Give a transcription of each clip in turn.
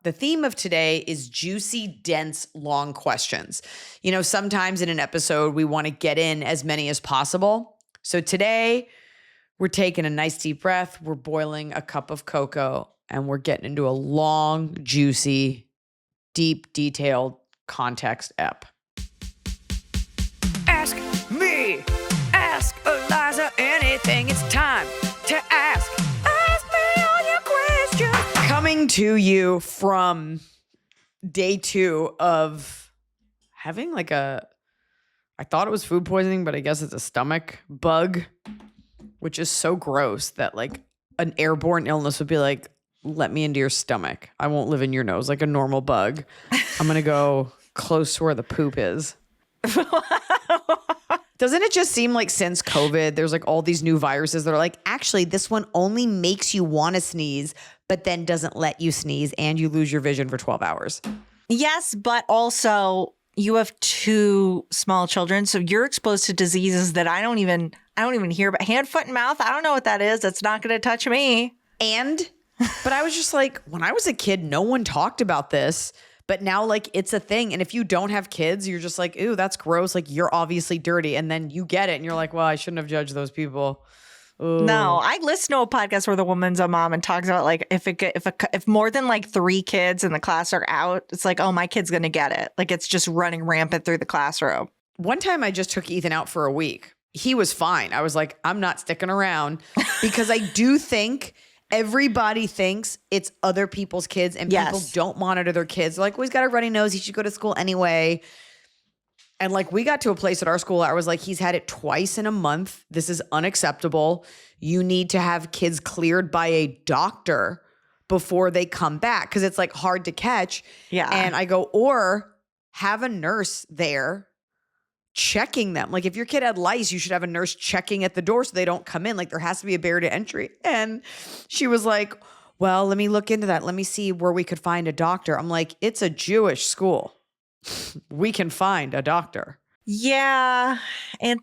The theme of today is juicy, dense, long questions. You know, sometimes in an episode, we want to get in as many as possible. So today, we're taking a nice deep breath. We're boiling a cup of cocoa and we're getting into a long, juicy, deep, detailed context ep. Ask me, ask Iliza anything. It's time to ask me all your questions. Coming to you from day 2 of having I thought it was food poisoning, but I guess it's a stomach bug, which is so gross that an airborne illness would be like, let me into your stomach. I won't live in your nose like a normal bug. I'm going to go close to where the poop is. Doesn't it just seem like since COVID, there's all these new viruses that are actually, this one only makes you want to sneeze, but then doesn't let you sneeze and you lose your vision for 12 hours. Yes, but also you have 2 small children, so you're exposed to diseases that I don't even hear about. Hand, foot, and mouth. I don't know what that is. That's not going to touch me. But I was just when I was a kid, no one talked about this. But now, it's a thing. And if you don't have kids, you're just ooh, that's gross. You're obviously dirty. And then you get it. And you're well, I shouldn't have judged those people. Ooh. No, I listen to a podcast where the woman's a mom and talks about if more than 3 kids in the class are out, it's oh, my kid's going to get it. It's just running rampant through the classroom. One time I just took Ethan out for a week. He was fine. I was I'm not sticking around because I do think everybody thinks it's other people's kids and people don't monitor their kids. They're well, he's got a runny nose. He should go to school anyway. And we got to a place at our school, I was he's had it twice in a month. This is unacceptable. You need to have kids cleared by a doctor before they come back because it's hard to catch. Yeah. And I go, or have a nurse there checking them. If your kid had lice, you should have a nurse checking at the door so they don't come in. There has to be a barrier to entry. And she was well, let me look into that. Let me see where we could find a doctor. I'm it's a Jewish school. We can find a doctor. Yeah, in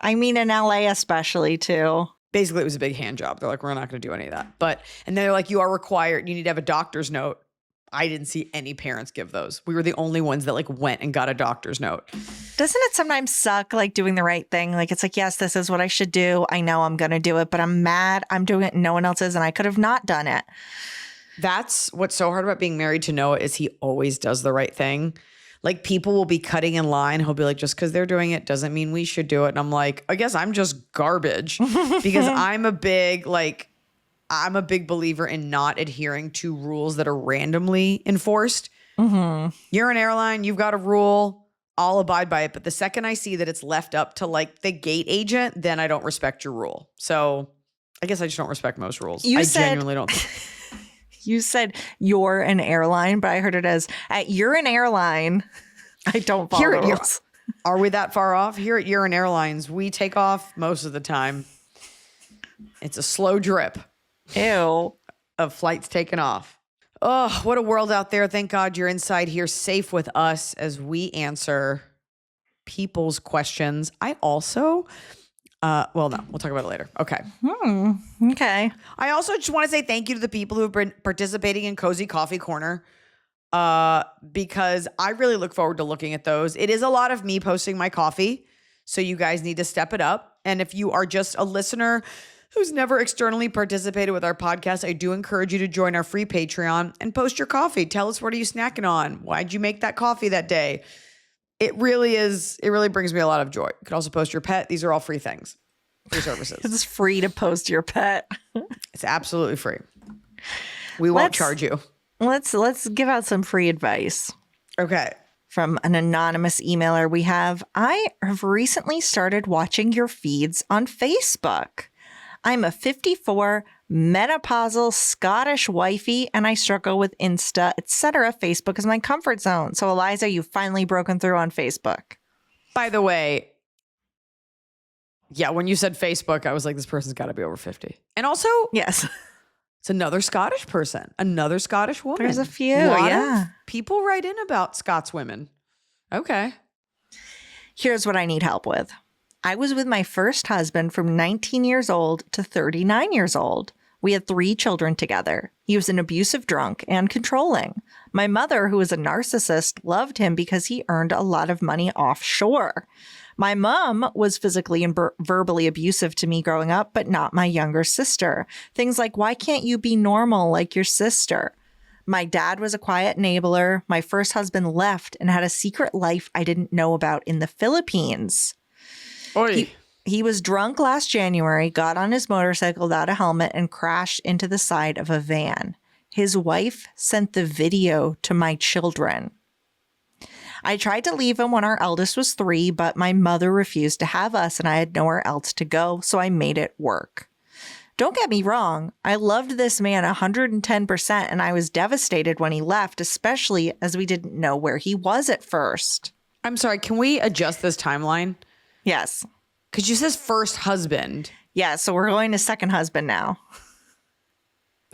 LA especially too. Basically, it was a big hand job. They're we're not going to do any of that. And they're you are required. You need to have a doctor's note. I didn't see any parents give those. We were the only ones that went and got a doctor's note. Doesn't it sometimes suck doing the right thing? It's yes, this is what I should do. I know I'm going to do it, but I'm mad I'm doing it and no one else is, and I could have not done it. That's what's so hard about being married to Noah is he always does the right thing. People will be cutting in line. He'll be just because they're doing it doesn't mean we should do it. And I'm I guess I'm just garbage because I'm a big believer in not adhering to rules that are randomly enforced. Mm-hmm. You're an airline. You've got a rule. I'll abide by it. But the second I see that it's left up to the gate agent, then I don't respect your rule. So I guess I just don't respect most rules. Genuinely don't. You said you're an airline, but I heard it as you're an airline. I don't follow the rules. Are we that far off? Here at You're an Airlines, we take off most of the time. It's a slow drip. Ew. Of flights taking off. Oh, what a world out there. Thank God you're inside here safe with us as we answer people's questions. I also... no, we'll talk about it later. Okay. Okay. I also just want to say thank you to the people who have been participating in Cozy Coffee Corner because I really look forward to looking at those. It is a lot of me posting my coffee, so you guys need to step it up. And if you are just a listener who's never externally participated with our podcast, I do encourage you to join our free Patreon and post your coffee. Tell us, what are you snacking on? Why'd you make that coffee that day? It really brings me a lot of joy. You can also post your pet. These are all free things, free services. It's free to post your pet. It's absolutely free. We won't charge you. Let's give out some free advice. Okay. From an anonymous emailer I have recently started watching your feeds on Facebook. I'm a 54 menopausal Scottish wifey, and I struggle with Insta, etc. Facebook is my comfort zone. So, Iliza, you've finally broken through on Facebook. By the way, yeah, when you said Facebook, I was this person's got to be over 50. And also, yes, it's another Scottish person, another Scottish woman. There's a few, yeah. People write in about Scots women. Okay. Here's what I need help with. I was with my first husband from 19 years old to 39 years old. We had 3 children together. He was an abusive drunk and controlling. My mother, who was a narcissist, loved him because he earned a lot of money offshore. My mom was physically and verbally abusive to me growing up, but not my younger sister. Things like, why can't you be normal like your sister? My dad was a quiet enabler. My first husband left and had a secret life I didn't know about in the Philippines. Oy. He was drunk last January, got on his motorcycle without a helmet, and crashed into the side of a van. His wife sent the video to my children. I tried to leave him when our eldest was 3, but my mother refused to have us and I had nowhere else to go, so I made it work. Don't get me wrong, I loved this man 110% and I was devastated when he left, especially as we didn't know where he was at first. I'm sorry, can we adjust this timeline? Yes. Because you says first husband. Yeah, so we're going to second husband now.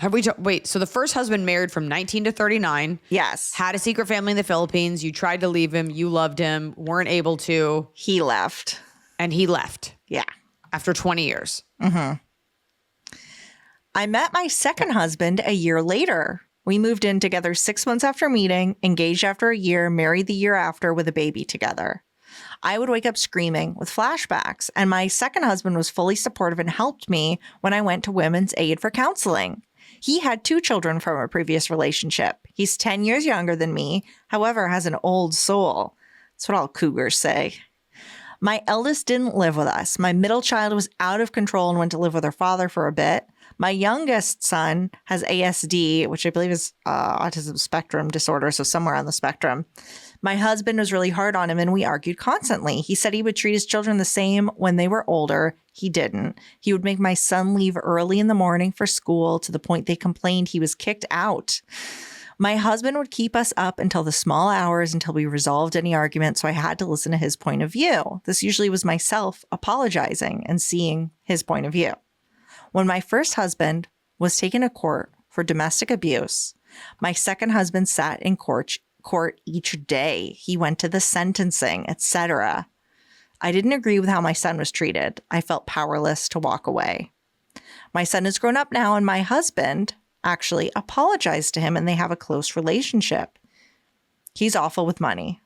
Have we wait, so the first husband married from 19 to 39. Yes. Had a secret family in the Philippines. You tried to leave him. You loved him. Weren't able to. He left. And he left. Yeah. After 20 years. Mm-hmm. I met my second husband a year later. We moved in together 6 months after meeting, engaged after a year, married the year after with a baby together. I would wake up screaming with flashbacks, and my second husband was fully supportive and helped me when I went to Women's Aid for counseling. He had 2 children from a previous relationship. He's 10 years younger than me, however, has an old soul. That's what all cougars say. My eldest didn't live with us. My middle child was out of control and went to live with her father for a bit. My youngest son has ASD, which I believe is autism spectrum disorder, so somewhere on the spectrum. My husband was really hard on him and we argued constantly. He said he would treat his children the same when they were older. He didn't. He would make my son leave early in the morning for school to the point they complained he was kicked out. My husband would keep us up until the small hours until we resolved any argument, so I had to listen to his point of view. This usually was myself apologizing and seeing his point of view. When my first husband was taken to court for domestic abuse, my second husband sat in court each day. He went to the sentencing, etc. I didn't agree with how my son was treated. I felt powerless to walk away. My son is grown up now, and my husband actually apologized to him, and they have a close relationship. He's awful with money.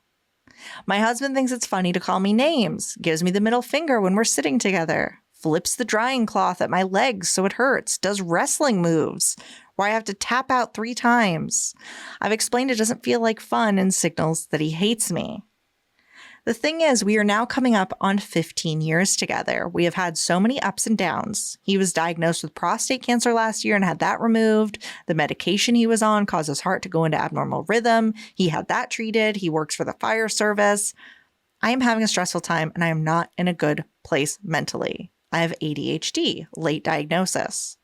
My husband thinks it's funny to call me names, gives me the middle finger when we're sitting together, flips the drying cloth at my legs so it hurts, does wrestling moves where I have to tap out 3 times. I've explained it doesn't feel like fun and signals that he hates me. The thing is, we are now coming up on 15 years together. We have had so many ups and downs. He was diagnosed with prostate cancer last year and had that removed. The medication he was on caused his heart to go into abnormal rhythm. He had that treated. He works for the fire service. I am having a stressful time and I am not in a good place mentally. I have ADHD, late diagnosis.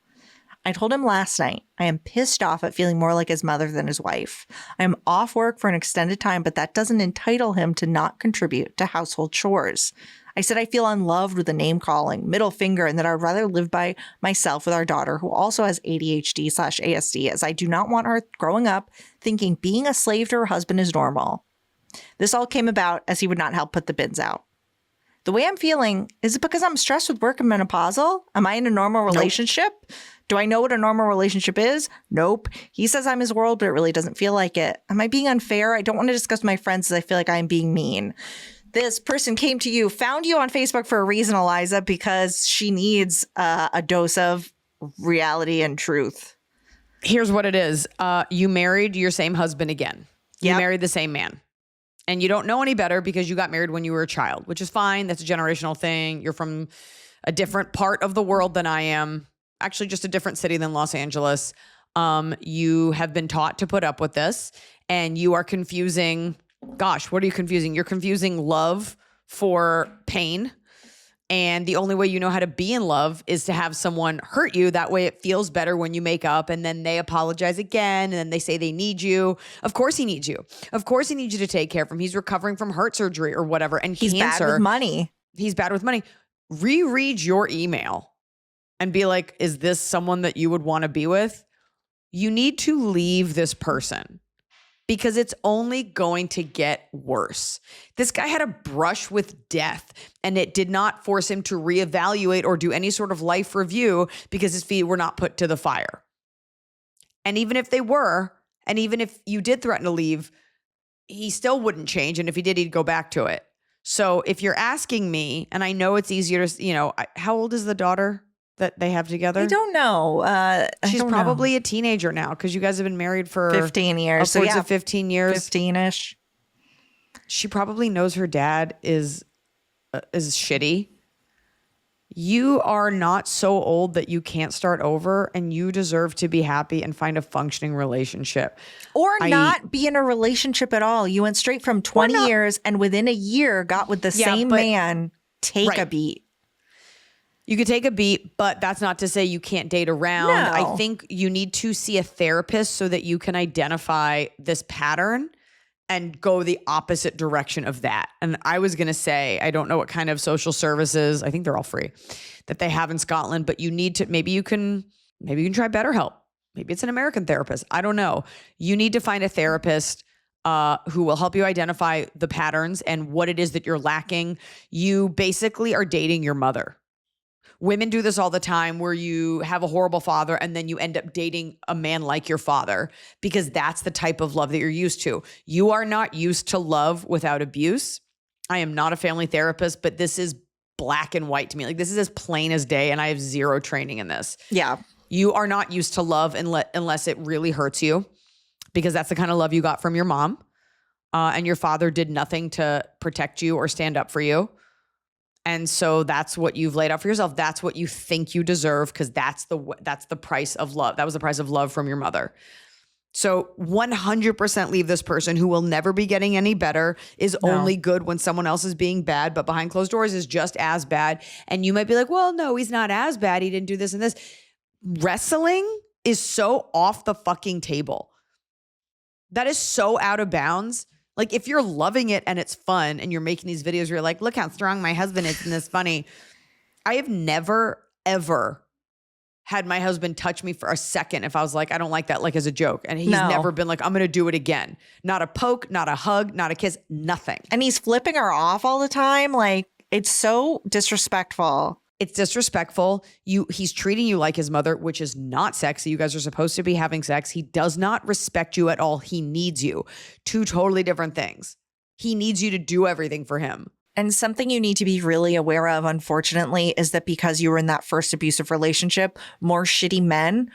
I told him last night, I am pissed off at feeling more like his mother than his wife. I am off work for an extended time, but that doesn't entitle him to not contribute to household chores. I said I feel unloved with the name calling, middle finger, and that I'd rather live by myself with our daughter, who also has ADHD/ASD, as I do not want her growing up thinking being a slave to her husband is normal. This all came about as he would not help put the bins out. The way I'm feeling, is it because I'm stressed with work and menopausal? Am I in a normal relationship? Nope. Do I know what a normal relationship is? Nope. He says I'm his world, but it really doesn't feel like it. Am I being unfair? I don't want to discuss with my friends as I feel like I'm being mean. This person came to you, found you on Facebook for a reason, Iliza, because she needs a dose of reality and truth. Here's what it is. You married your same husband again. You married the same man. And you don't know any better because you got married when you were a child, which is fine. That's a generational thing. You're from a different part of the world than I am. Actually, just a different city than Los Angeles. You have been taught to put up with this, and you are confusing. Gosh, what are you confusing? You're confusing love for pain. And the only way you know how to be in love is to have someone hurt you. That way it feels better when you make up, and then they apologize again. And then they say they need you. Of course he needs you. Of course he needs you to take care of him. He's recovering from heart surgery or whatever. And he's cancer. Bad with money. He's bad with money. Reread your email and be like, is this someone that you would want to be with? You need to leave this person. because it's only going to get worse. This guy had a brush with death, and it did not force him to reevaluate or do any sort of life review because his feet were not put to the fire. And even if they were, and even if you did threaten to leave, he still wouldn't change. And if he did, he'd go back to it. So if you're asking me, and I know it's easier to, how old is the daughter that they have together? I don't know. She's probably a teenager now because you guys have been married for 15 years. Upwards of 15 years. 15-ish. She probably knows her dad is shitty. You are not so old that you can't start over, and you deserve to be happy and find a functioning relationship. Or not be in a relationship at all. You went straight from 20 years and within a year got with the same man. Take a beat. You could take a beat, but that's not to say you can't date around. No. I think you need to see a therapist so that you can identify this pattern and go the opposite direction of that. And I was going to say, I don't know what kind of social services, I think they're all free, that they have in Scotland, but you need to, maybe you can try BetterHelp. Maybe it's an American therapist. I don't know. You need to find a therapist who will help you identify the patterns and what it is that you're lacking. You basically are dating your mother. Women do this all the time where you have a horrible father and then you end up dating a man like your father because that's the type of love that you're used to. You are not used to love without abuse. I am not a family therapist, but this is black and white to me. Like, this is as plain as day, and I have zero training in this. Yeah. You are not used to love unless it really hurts you, because that's the kind of love you got from your mom. And your father did nothing to protect you or stand up for you. And so that's what you've laid out for yourself. That's what you think you deserve, because that's the price of love. That was the price of love from your mother. So 100% leave this person who will never be getting any better, is only good when someone else is being bad, but behind closed doors is just as bad. And you might be like, well, no, he's not as bad. He didn't do this and this. Wrestling is so off the fucking table. That is so out of bounds. Like, if you're loving it and it's fun and you're making these videos where you're like, look how strong my husband is and this funny. I have never, ever had my husband touch me for a second if I was like, I don't like that, like as a joke. And he's never been like, I'm going to do it again. Not a poke, not a hug, not a kiss, nothing. And he's flipping her off all the time. Like, it's so disrespectful. It's disrespectful. He's treating you like his mother, which is not sexy. You guys are supposed to be having sex. He does not respect you at all. He needs you. Two totally different things. He needs you to do everything for him. And something you need to be really aware of, unfortunately, is that because you were in that first abusive relationship, more shitty men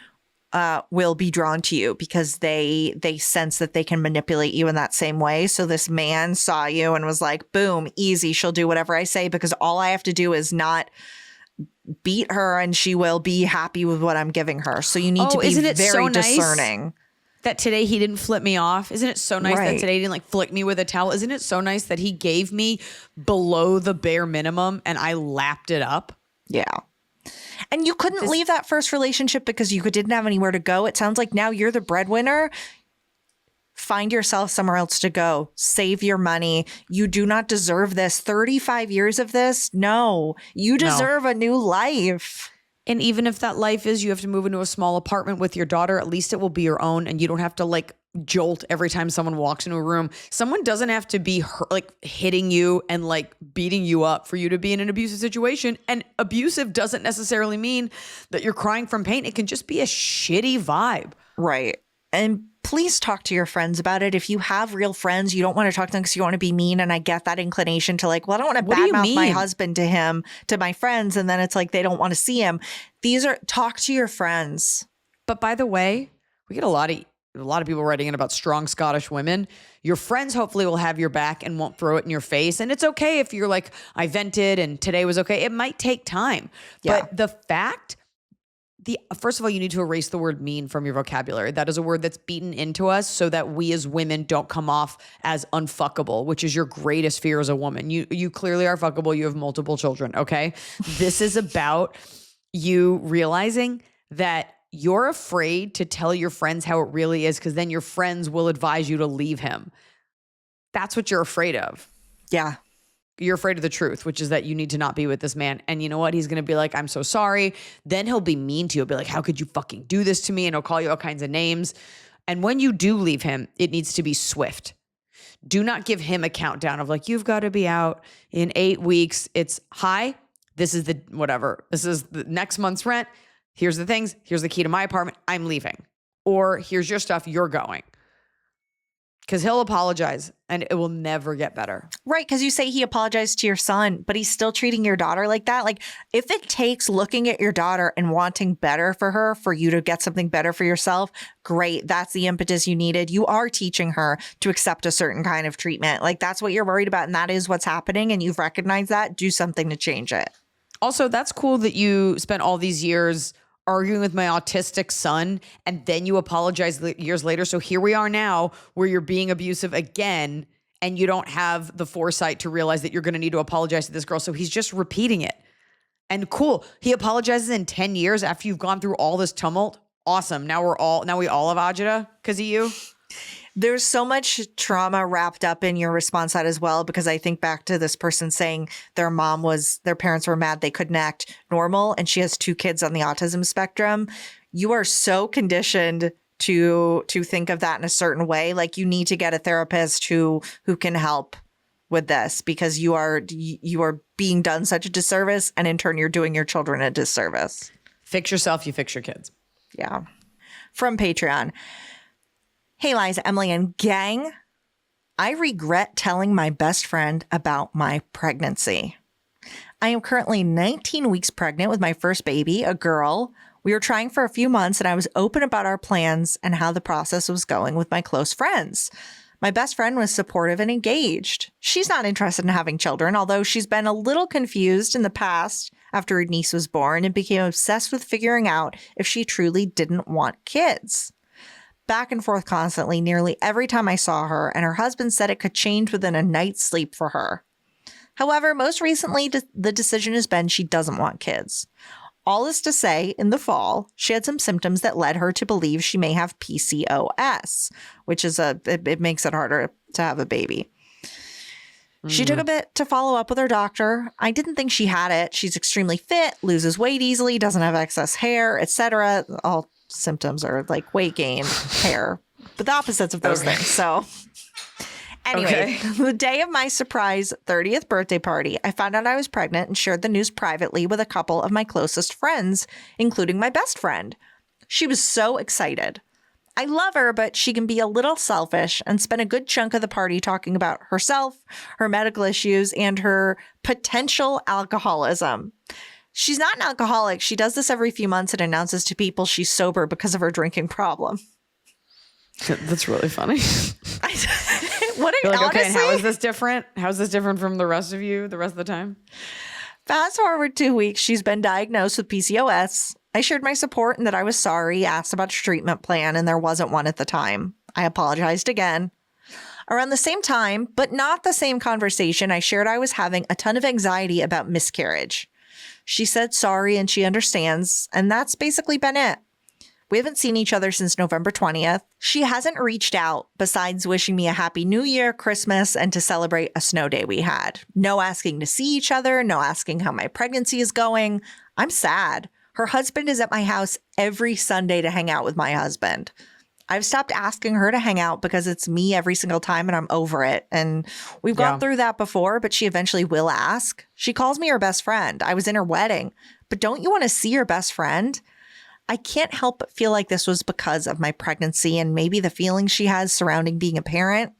will be drawn to you because they sense that they can manipulate you in that same way. So this man saw you and was like, boom, easy. She'll do whatever I say because all I have to do is not beat her and she will be happy with what I'm giving her. So you need to be very discerning. That today he didn't flip me off. Isn't it so nice that today he didn't like flick me with a towel? Isn't it so nice that he gave me below the bare minimum and I lapped it up? Yeah. And you couldn't leave that first relationship because you didn't have anywhere to go. It sounds like now you're the breadwinner. Find yourself somewhere else to go. Save your money. You do not deserve this. 35 years of this? No. You deserve a new life. And even if that life is you have to move into a small apartment with your daughter, at least it will be your own and you don't have to like jolt every time someone walks into a room. Someone doesn't have to be like hitting you and like beating you up for you to be in an abusive situation. And abusive doesn't necessarily mean that you're crying from pain. It can just be a shitty vibe. Right. And please talk to your friends about it. If you have real friends, you don't want to talk to them because you want to be mean. And I get that inclination to like, well, I don't want to badmouth my husband to my friends. And then it's like, they don't want to see him. Talk to your friends. But by the way, we get a lot of people writing in about strong Scottish women. Your friends hopefully will have your back and won't throw it in your face. And it's okay if you're like, I vented and today was okay. It might take time. Yeah. But the fact first of all, you need to erase the word mean from your vocabulary. That is a word that's beaten into us so that we as women don't come off as unfuckable, which is your greatest fear as a woman. You clearly are fuckable. You have multiple children. Okay. This is about you realizing that you're afraid to tell your friends how it really is because then your friends will advise you to leave him. That's what you're afraid of. Yeah. You're afraid of the truth, which is that you need to not be with this man. And you know what? He's going to be like, I'm so sorry. Then he'll be mean to you. He'll be like, how could you fucking do this to me? And he'll call you all kinds of names. And when you do leave him, it needs to be swift. Do not give him a countdown of like, you've got to be out in 8 weeks. It's hi, this is the whatever. This is the next month's rent. Here's the things. Here's the key to my apartment. I'm leaving. Or here's your stuff. You're going. Because he'll apologize and it will never get better. Right, because you say he apologized to your son, but he's still treating your daughter like that. Like, if it takes looking at your daughter and wanting better for her for you to get something better for yourself, great. That's the impetus you needed. You are teaching her to accept a certain kind of treatment. Like, that's what you're worried about, and that is what's happening, and you've recognized that. Do something to change it. Also, that's cool that you spent all these years arguing with my autistic son and then you apologize years later. So here we are now where you're being abusive again and you don't have the foresight to realize that you're going to need to apologize to this girl. So he's just repeating it. And cool. He apologizes in 10 years after you've gone through all this tumult. Awesome. Now we all have agita because of you. There's so much trauma wrapped up in your response side as well, because I think back to this person saying their parents were mad they couldn't act normal, and she has 2 kids on the autism spectrum. You are so conditioned to think of that in a certain way. Like, you need to get a therapist who can help with this, because you are being done such a disservice, and in turn you're doing your children a disservice. Fix yourself, you fix your kids. Yeah. From Patreon. Hey, Liza, Emily, and gang. I regret telling my best friend about my pregnancy. I am currently 19 weeks pregnant with my first baby, a girl. We were trying for a few months, and I was open about our plans and how the process was going with my close friends. My best friend was supportive and engaged. She's not interested in having children, although she's been a little confused in the past after her niece was born and became obsessed with figuring out if she truly didn't want kids. Back and forth constantly, nearly every time I saw her, and her husband said it could change within a night's sleep for her. However, most recently, the decision has been she doesn't want kids. All is to say, in the fall, she had some symptoms that led her to believe she may have PCOS, which is it makes it harder to have a baby. She took a bit to follow up with her doctor. I didn't think she had it. She's extremely fit, loses weight easily, doesn't have excess hair, etc. All symptoms are like weight gain, hair, but the opposites of those things. So anyway, the day of my surprise 30th birthday party, I found out I was pregnant and shared the news privately with a couple of my closest friends, including my best friend. She was so excited. I love her, but she can be a little selfish and spent a good chunk of the party talking about herself, her medical issues, and her potential alcoholism. She's not an alcoholic. She does this every few months and announces to people she's sober because of her drinking problem. That's really funny. What You're like, honestly, okay, and how is this different? How's this different from the rest of you the rest of the time? Fast forward 2 weeks, she's been diagnosed with PCOS. I shared my support and that I was sorry, asked about a treatment plan, and there wasn't one at the time. I apologized again. Around the same time, but not the same conversation, I shared I was having a ton of anxiety about miscarriage. She said sorry and she understands, and that's basically been it. We haven't seen each other since November 20th. She hasn't reached out besides wishing me a happy new year, Christmas, and to celebrate a snow day we had. No asking to see each other, no asking how my pregnancy is going. I'm sad. Her husband is at my house every Sunday to hang out with my husband. I've stopped asking her to hang out because it's me every single time and I'm over it. And we've gone through that before, but she eventually will ask. She calls me her best friend. I was in her wedding. But don't you want to see your best friend? I can't help but feel like this was because of my pregnancy and maybe the feelings she has surrounding being a parent.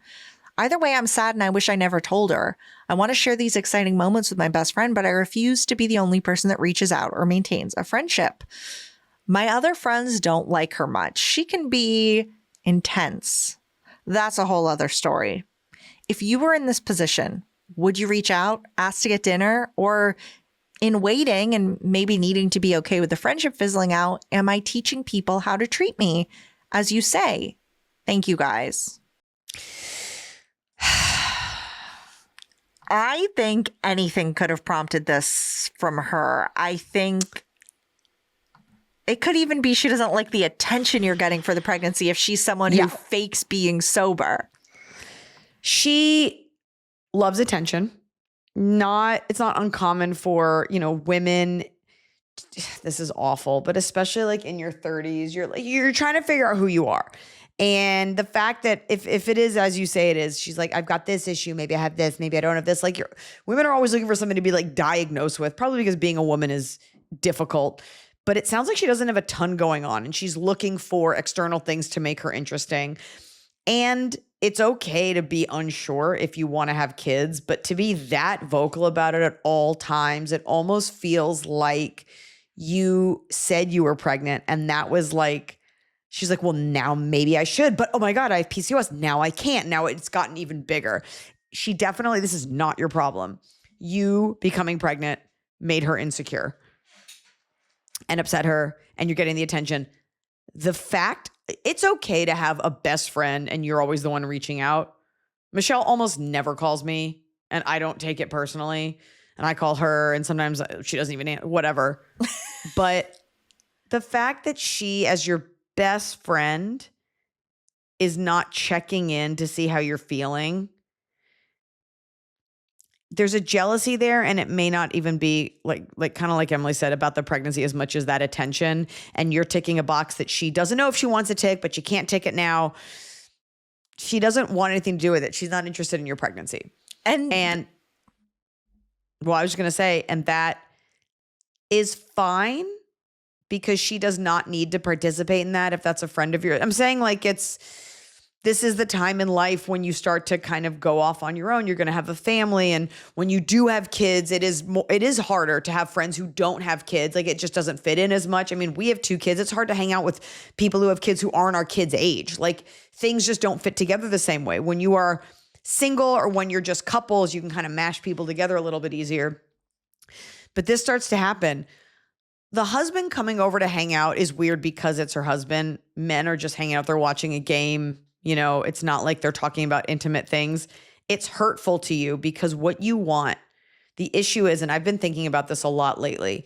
Either way, I'm sad and I wish I never told her. I want to share these exciting moments with my best friend, but I refuse to be the only person that reaches out or maintains a friendship. My other friends don't like her much. She can be intense. That's a whole other story. If you were in this position, would you reach out, ask to get dinner, or in waiting and maybe needing to be okay with the friendship fizzling out, am I teaching people how to treat me as you say? Thank you, guys. I think anything could have prompted this from her. I think it could even be she doesn't like the attention you're getting for the pregnancy if she's someone who fakes being sober. She loves attention. It's not uncommon for, women. This is awful, but especially like in your 30s, you're trying to figure out who you are. And the fact that if it is as you say it is, she's like, I've got this issue, maybe I have this, maybe I don't have this. Like women are always looking for something to be like diagnosed with, probably because being a woman is difficult. But it sounds like she doesn't have a ton going on and she's looking for external things to make her interesting. And it's okay to be unsure if you want to have kids, but to be that vocal about it at all times, it almost feels like you said you were pregnant and that was like, she's like, well, now maybe I should, but oh my God, I have PCOS. Now I can't. Now it's gotten even bigger. She definitely, this is not your problem. You becoming pregnant made her insecure and upset her, and you're getting the attention. The fact, it's okay to have a best friend and you're always the one reaching out. Michelle almost never calls me and I don't take it personally. And I call her and sometimes she doesn't even answer, whatever. But the fact that she, as your best friend, is not checking in to see how you're feeling, there's a jealousy there, and it may not even be like kind of like Emily said about the pregnancy as much as that attention, and you're ticking a box that she doesn't know if she wants to tick, but you can't tick it now. She doesn't want anything to do with it. She's not interested in your pregnancy. And well, I was just going to say, and that is fine because she does not need to participate in that if that's a friend of yours. I'm saying like this is the time in life when you start to kind of go off on your own. You're going to have a family. And when you do have kids, it is harder to have friends who don't have kids. Like it just doesn't fit in as much. I mean, we have 2 kids. It's hard to hang out with people who have kids who aren't our kids' age. Like things just don't fit together the same way. When you are single or when you're just couples, you can kind of mash people together a little bit easier. But this starts to happen. The husband coming over to hang out is weird because it's her husband. Men are just hanging out there watching a game. You know, it's not like they're talking about intimate things. It's hurtful to you because what you want, the issue is, and I've been thinking about this a lot lately,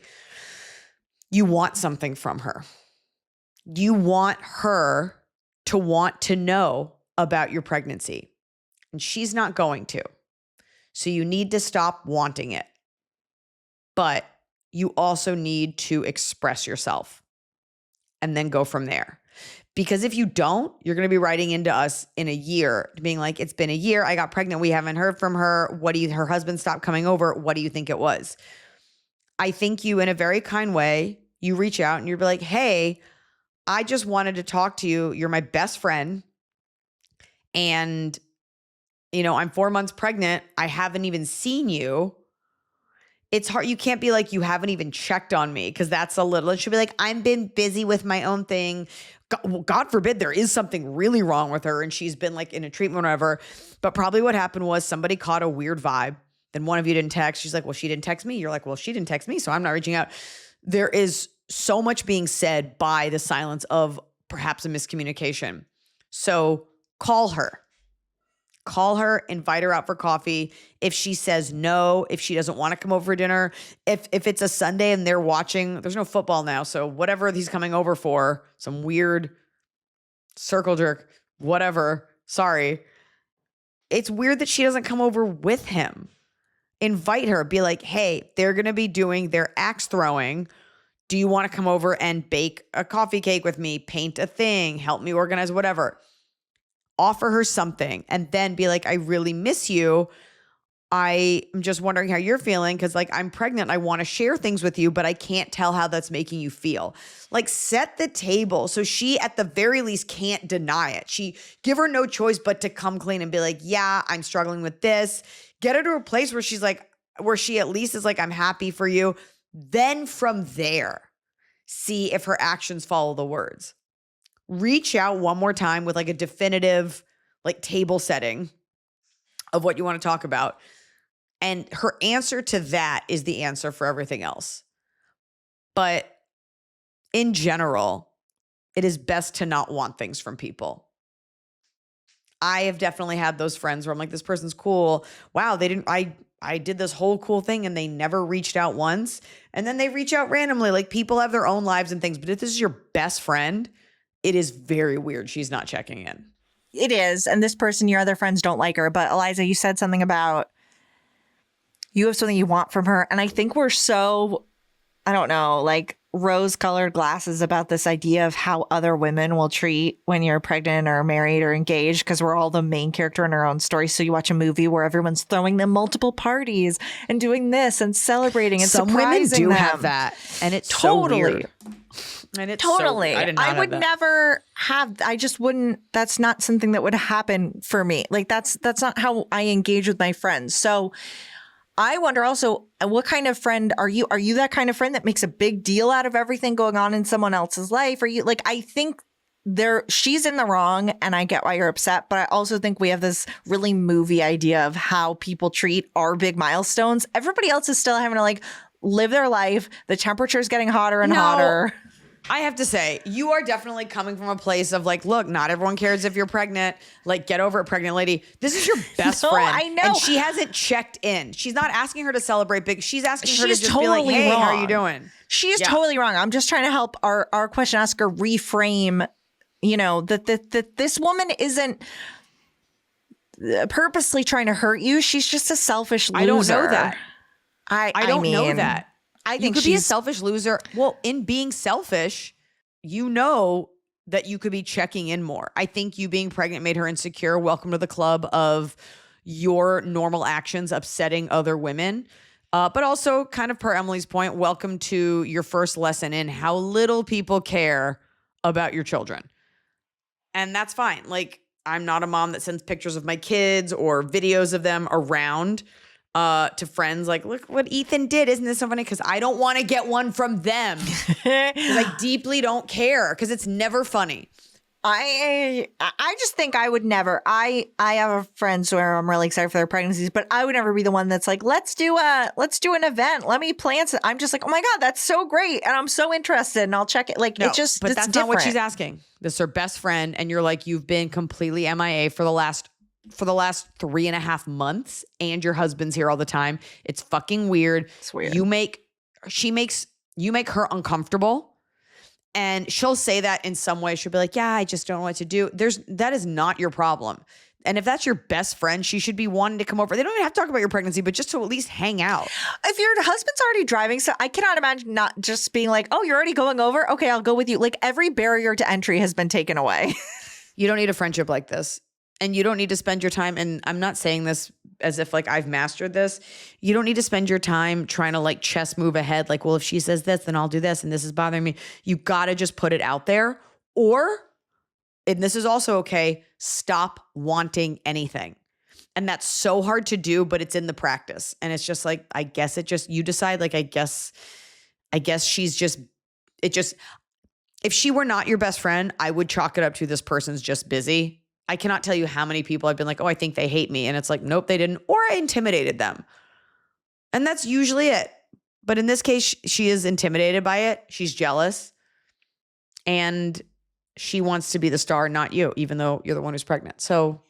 you want something from her. You want her to want to know about your pregnancy, and she's not going to. So you need to stop wanting it. But you also need to express yourself and then go from there. Because if you don't, you're going to be writing into us in a year being like, it's been a year. I got pregnant. We haven't heard from her. Her husband stopped coming over. What do you think it was? I think you, in a very kind way, you reach out and you're like, hey, I just wanted to talk to you. You're my best friend. And, I'm 4 months pregnant. I haven't even seen you. It's hard. You can't be like, you haven't even checked on me because that's a little, it should be like, I've been busy with my own thing. God forbid there is something really wrong with her and she's been like in a treatment or whatever. But probably what happened was somebody caught a weird vibe. Then one of you didn't text. She's like, well, she didn't text me. You're like, well, she didn't text me, so I'm not reaching out. There is so much being said by the silence of perhaps a miscommunication. So call her. Call her, invite her out for coffee. If she says no, if she doesn't want to come over for dinner, if it's a Sunday and they're watching, there's no football now. So whatever he's coming over for, some weird circle jerk, whatever. Sorry. It's weird that she doesn't come over with him. Invite her, be like, hey, they're going to be doing their axe throwing. Do you want to come over and bake a coffee cake with me, paint a thing, help me organize, whatever? Offer her something and then be like, I really miss you. I am just wondering how you're feeling because like I'm pregnant. I want to share things with you, but I can't tell how that's making you feel. Like set the table so she at the very least can't deny it. Give her no choice but to come clean and be like, yeah, I'm struggling with this. Get her to a place where she's like, where she at least is like, I'm happy for you. Then from there, see if her actions follow the words. Reach out one more time with like a definitive like table setting of what you want to talk about. And her answer to that is the answer for everything else. But in general, it is best to not want things from people. I have definitely had those friends where I'm like, this person's cool. Wow, I did this whole cool thing and they never reached out once. And then they reach out randomly. Like people have their own lives and things. But if this is your best friend, it is very weird she's not checking in. It is. And this person, your other friends don't like her. But Iliza, you said something about you have something you want from her. And I think we're so I don't know, like rose-colored glasses about this idea of how other women will treat when you're pregnant or married or engaged, because we're all the main character in our own story. So you watch a movie where everyone's throwing them multiple parties and doing this and celebrating and Some women surprising do them. have that, and it's Totally. so weird. And it's Totally. So, I did not have would that. never have, I just wouldn't, that's not something that would happen for me. Like that's not how I engage with my friends. So I wonder also, what kind of friend are you? Are you that kind of friend that makes a big deal out of everything going on in someone else's life? Are you like, I think she's in the wrong and I get why you're upset, but I also think we have this really movie idea of how people treat our big milestones. Everybody else is still having to like live their life. The temperature is getting hotter and hotter. I have to say, you are definitely coming from a place of like, look, not everyone cares if you're pregnant. Like, get over it, pregnant lady. This is your best friend. I know. And she hasn't checked in. She's not asking her to celebrate big. She's asking her to just totally be like, hey, wrong. how are you doing? She is totally wrong. I'm just trying to help our question asker reframe, that this woman isn't purposely trying to hurt you. She's just a selfish loser. I don't know that. I don't know that. I think you could be a selfish loser. Well, in being selfish, you know that you could be checking in more. I think you being pregnant made her insecure. Welcome to the club of your normal actions upsetting other women. But also, kind of per Emily's point, welcome to your first lesson in how little people care about your children. And that's fine. Like, I'm not a mom that sends pictures of my kids or videos of them around to friends like, look what Ethan did. Isn't this so funny? Because I don't want to get one from them. Because I deeply don't care because it's never funny. I just think I would never. I have friends where I'm really excited for their pregnancies, but I would never be the one that's like, let's do an event. Let me plan. I'm just like, oh my God, that's so great. And I'm so interested and I'll check it. Like, No, it just, but it's that's different. not what she's asking. This is her best friend. And you're like, you've been completely MIA for the last 3.5 months and your husband's here all the time. It's fucking weird. It's weird. You make her uncomfortable. And she'll say that in some way. She'll be like, yeah, I just don't know what to do. That is not your problem. And if that's your best friend, she should be wanting to come over. They don't even have to talk about your pregnancy, but just to at least hang out. If your husband's already driving, so I cannot imagine not just being like, oh, you're already going over? Okay, I'll go with you. Like, every barrier to entry has been taken away. You don't need a friendship like this. And you don't need to spend your time, and I'm not saying this as if like I've mastered this. You don't need to spend your time trying to like chess move ahead. Like, well, if she says this, then I'll do this. And this is bothering me. You got to just put it out there. Or, and this is also okay, stop wanting anything. And that's so hard to do, but it's in the practice. And it's just like, I guess you decide, like, I guess she's just, if she were not your best friend, I would chalk it up to this person's just busy. I cannot tell you how many people I've been like, oh, I think they hate me. And it's like, nope, they didn't. Or I intimidated them. And that's usually it. But in this case, she is intimidated by it. She's jealous. And she wants to be the star, not you, even though you're the one who's pregnant. So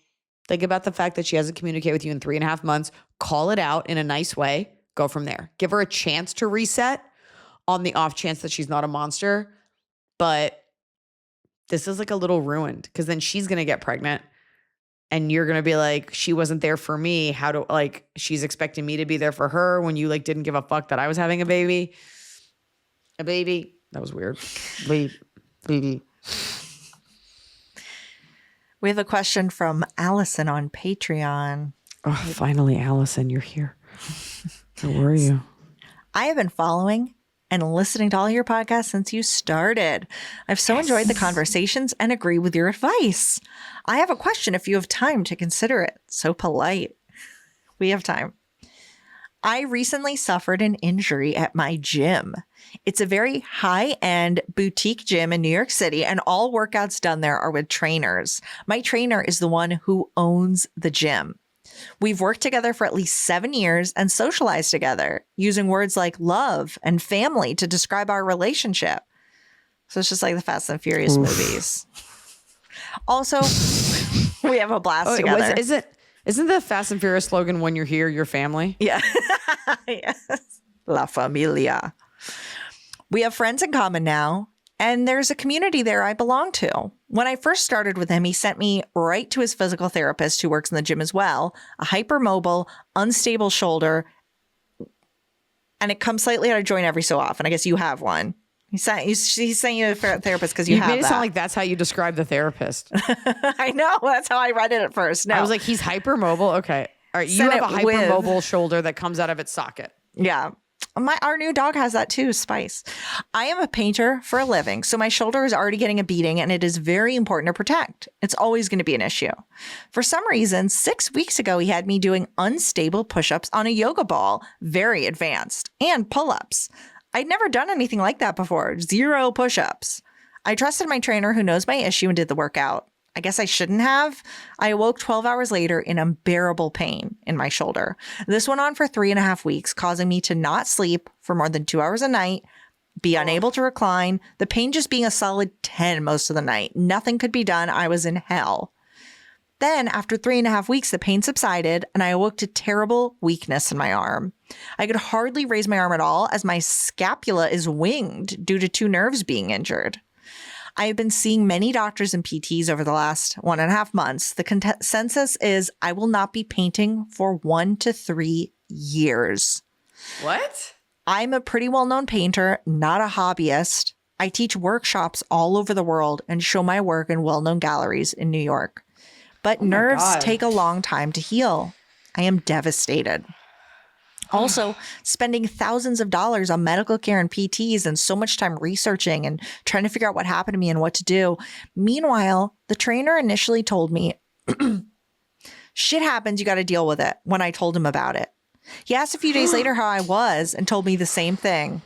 think about the fact that she hasn't communicated with you in 3.5 months. Call it out in a nice way. Go from there. Give her a chance to reset on the off chance that she's not a monster. But this is like a little ruined because then she's going to get pregnant and you're going to be like, she wasn't there for me. She's expecting me to be there for her when you like didn't give a fuck that I was having a baby. A baby. That was weird. Baby. We have a question from Allison on Patreon. Oh, finally, Allison, you're here. How were you? I have been following and listening to all your podcasts since you started. I've so enjoyed the conversations and agree with your advice. I have a question if you have time to consider it. So polite. We have time. I recently suffered an injury at my gym. It's a very high-end boutique gym in New York City, and all workouts done there are with trainers. My trainer is the one who owns the gym. We've worked together for at least 7 years and socialized together, using words like love and family to describe our relationship. So it's just like the Fast and Furious movies. Also, we have a blast together. Isn't the Fast and Furious slogan, when you're here, your family? Yeah. Yes. La familia. We have friends in common now, and there's a community there I belong to. When I first started with him, he sent me right to his physical therapist who works in the gym as well, a hypermobile, unstable shoulder. And it comes slightly out of joint every so often. I guess you have one. He's saying you a therapist because you have made it that. sound like that's how you describe the therapist. I know. That's how I read it at first. No. I was like, he's hypermobile. Okay. All right. You Send have a it with- hypermobile shoulder that comes out of its socket. Yeah. Our new dog has that too, Spice. I am a painter for a living, so my shoulder is already getting a beating and it is very important to protect. It's always going to be an issue. For some reason, 6 weeks ago, he had me doing unstable push-ups on a yoga ball, very advanced, and pull-ups. I'd never done anything like that before. 0 push-ups. I trusted my trainer who knows my issue and did the workout. I guess I shouldn't have. I awoke 12 hours later in unbearable pain in my shoulder. This went on for 3.5 weeks, causing me to not sleep for more than 2 hours a night, be unable to recline, the pain just being a solid 10 most of the night. Nothing could be done. I was in hell. Then, after 3.5 weeks, the pain subsided, and I awoke to terrible weakness in my arm. I could hardly raise my arm at all, as my scapula is winged due to 2 nerves being injured. I have been seeing many doctors and PTs over the last 1.5 months. The consensus is I will not be painting for 1 to 3 years. What? I'm a pretty well-known painter, not a hobbyist. I teach workshops all over the world and show my work in well-known galleries in New York. But nerves take a long time to heal. I am devastated. Also, spending thousands of dollars on medical care and PTs and so much time researching and trying to figure out what happened to me and what to do. Meanwhile, the trainer initially told me, shit happens, you got to deal with it, when I told him about it. He asked a few days later how I was and told me the same thing.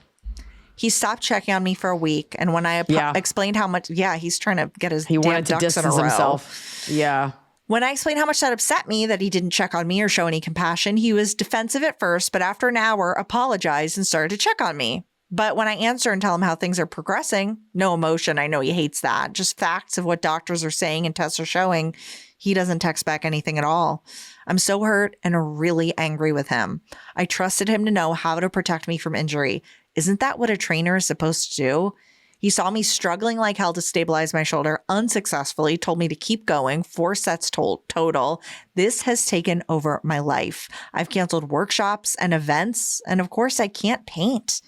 He stopped checking on me for a week. And when I explained how much, he's trying to get his He wanted to ducks in a distance row. himself. Yeah. When I explained how much that upset me, that he didn't check on me or show any compassion, he was defensive at first, but after an hour, apologized and started to check on me. But when I answer and tell him how things are progressing, no emotion. I know he hates that. Just facts of what doctors are saying and tests are showing. He doesn't text back anything at all. I'm so hurt and really angry with him. I trusted him to know how to protect me from injury. Isn't that what a trainer is supposed to do? He saw me struggling like hell to stabilize my shoulder unsuccessfully, told me to keep going, 4 sets total. This has taken over my life. I've canceled workshops and events, and of course I can't paint.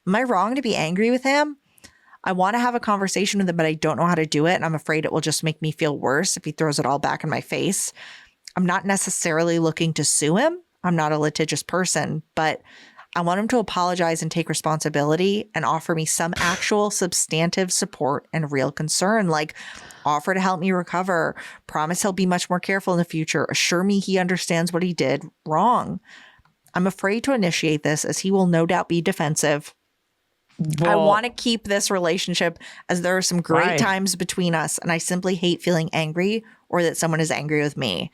Am I wrong to be angry with him? I want to have a conversation with him, but I don't know how to do it, and I'm afraid it will just make me feel worse if he throws it all back in my face. I'm not necessarily looking to sue him. I'm not a litigious person, but I want him to apologize and take responsibility and offer me some actual substantive support and real concern, like offer to help me recover, promise he'll be much more careful in the future, assure me he understands what he did wrong. I'm afraid to initiate this as he will no doubt be defensive. I want to keep this relationship as there are some great times between us, and I simply hate feeling angry or that someone is angry with me.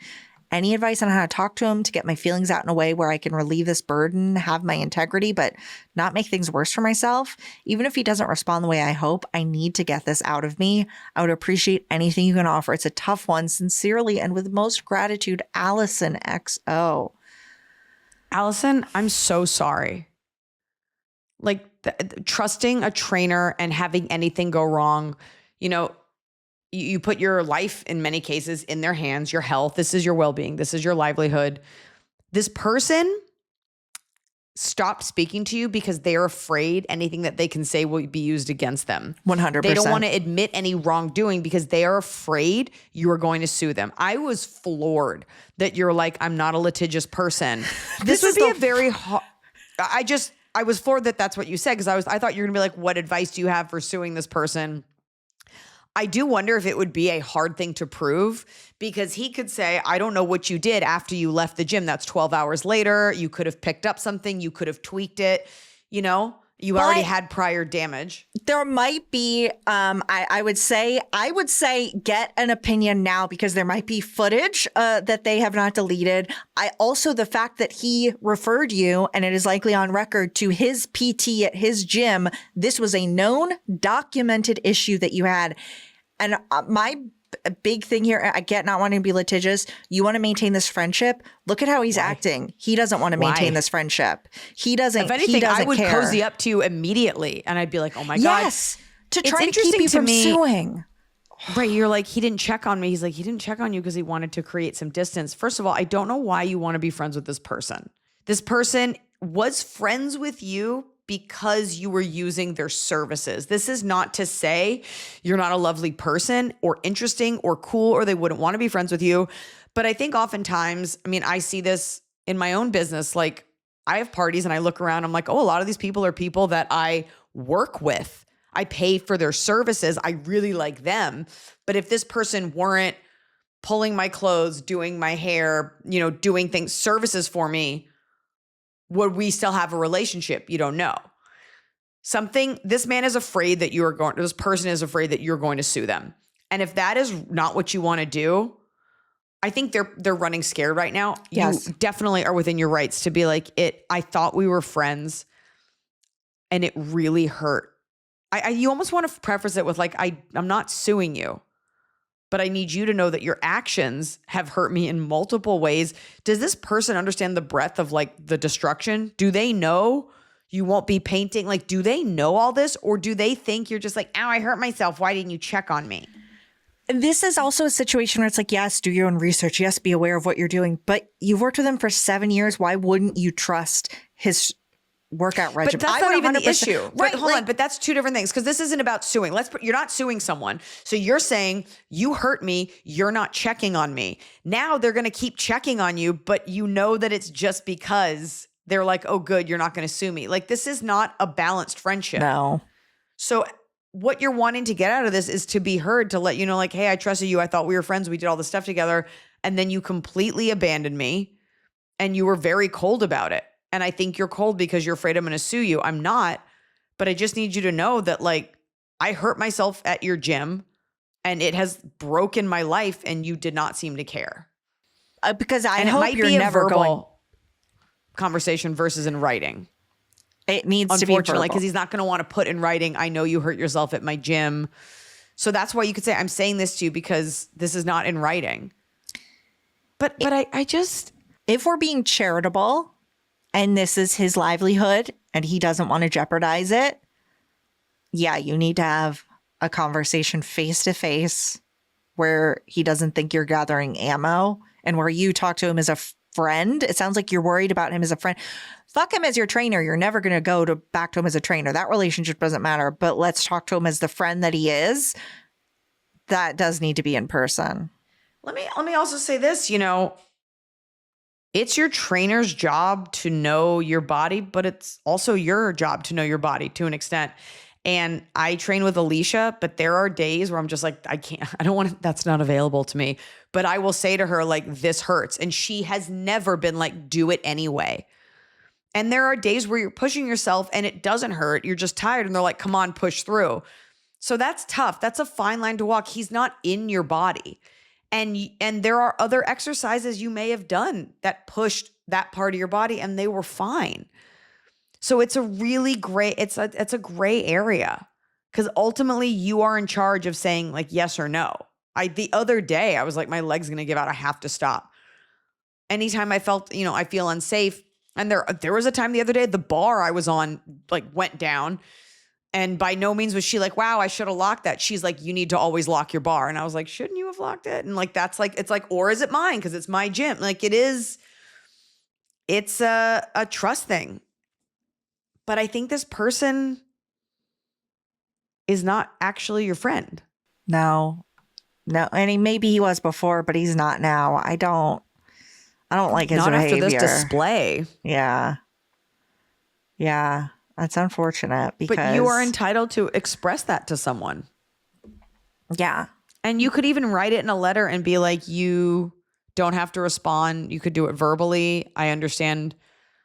Any advice on how to talk to him to get my feelings out in a way where I can relieve this burden, have my integrity, but not make things worse for myself? Even if he doesn't respond the way I hope, I need to get this out of me. I would appreciate anything you can offer. It's a tough one. Sincerely and with most gratitude, Allison XO. Allison, I'm so sorry. Like trusting a trainer and having anything go wrong, you put your life in many cases in their hands, your health. This is your well-being. This is your livelihood. This person stopped speaking to you because they're afraid anything that they can say will be used against them. 100%. They don't want to admit any wrongdoing because they are afraid you are going to sue them. I was floored that you're like, I'm not a litigious person. This would be a very hard. I was floored that that's what you said, because I thought you were gonna be like, what advice do you have for suing this person? I do wonder if it would be a hard thing to prove, because he could say, I don't know what you did after you left the gym. That's 12 hours later. You could have picked up something. You could have tweaked it. You already had prior damage. There might be, I would say get an opinion now, because there might be footage that they have not deleted. Also, the fact that he referred you, and it is likely on record, to his PT at his gym. This was a known, documented issue that you had. And my big thing here, I get not wanting to be litigious. You want to maintain this friendship. Look at how he's acting. He doesn't want to maintain this friendship. He doesn't. If anything, I would cozy up to you immediately, and I'd be like, "Oh my god!" Yes, to try to keep you from suing. Right? You're like, he didn't check on me. He's like, he didn't check on you because he wanted to create some distance. First of all, I don't know why you want to be friends with this person. This person was friends with you because you were using their services. This is not to say you're not a lovely person or interesting or cool or they wouldn't want to be friends with you. But I think oftentimes, I mean, I see this in my own business. Like I have parties and I look around, I'm like, oh, a lot of these people are people that I work with. I pay for their services. I really like them. But if this person weren't pulling my clothes, doing my hair, doing things, services for me, would we still have a relationship? You don't know. This man is afraid that this person is afraid that you're going to sue them. And if that is not what you want to do, I think they're running scared right now. Yes. You definitely are within your rights to be like, I thought we were friends and it really hurt. You almost want to preface it with like, I'm not suing you, but I need you to know that your actions have hurt me in multiple ways. Does this person understand the breadth of like the destruction? Do they know you won't be painting? Like, do they know all this? Or do they think you're just like, ow, I hurt myself. Why didn't you check on me? This is also a situation where it's like, yes, do your own research. Yes, be aware of what you're doing. But you've worked with him for 7 years. Why wouldn't you trust his workout regimen? But that's not even the 100%. issue. Right, Hold on. But that's two different things because this isn't about suing. You're not suing someone. So you're saying you hurt me. You're not checking on me. Now they're going to keep checking on you, but you know that it's just because they're like, oh, good, you're not going to sue me. Like this is not a balanced friendship. No. So what you're wanting to get out of this is to be heard, to let you know like, hey, I trusted you. I thought we were friends. We did all this stuff together. And then you completely abandoned me and you were very cold about it. And I think you're cold because you're afraid I'm going to sue you. I'm not, but I just need you to know that like I hurt myself at your gym and it has broken my life and you did not seem to care. Because I and hope it might you're be a never verbal going. conversation versus in writing. It needs to be Unfortunately, because verbal. he's not going to want to put in writing, I know you hurt yourself at my gym. So that's why you could say, I'm saying this to you because this is not in writing. But I just... If we're being charitable and this is his livelihood and he doesn't want to jeopardize it, yeah, you need to have a conversation face to face where he doesn't think you're gathering ammo and where you talk to him as a friend. It sounds like you're worried about him as a friend. Fuck him as your trainer. You're never going to go back to him as a trainer. That relationship doesn't matter, but let's talk to him as the friend that he is. That does need to be in person. Let me also say this, it's your trainer's job to know your body, but it's also your job to know your body to an extent. And I train with Alicia, but there are days where I'm just like, that's not available to me. But I will say to her, like, this hurts. And she has never been like, do it anyway. And there are days where you're pushing yourself and it doesn't hurt. You're just tired. And they're like, come on, push through. So that's tough. That's a fine line to walk. He's not in your body. And there are other exercises you may have done that pushed that part of your body and they were fine. So it's a really great, it's a gray area because ultimately you are in charge of saying like yes or no. The other day I was like, my leg's going to give out. I have to stop. Anytime I felt, I feel unsafe. And there was a time the other day, the bar I was on like went down. And by no means was she like, wow, I should have locked that. She's like, you need to always lock your bar. And I was like, shouldn't you have locked it? And like, that's like, it's like, or is it mine? Because it's my gym. Like it's a trust thing. But I think this person is not actually your friend. No. And maybe he was before, but he's not now. I don't like his not behavior. After this display. Yeah. That's unfortunate because... But you are entitled to express that to someone. Yeah. And you could even write it in a letter and be like, you don't have to respond. You could do it verbally. I understand.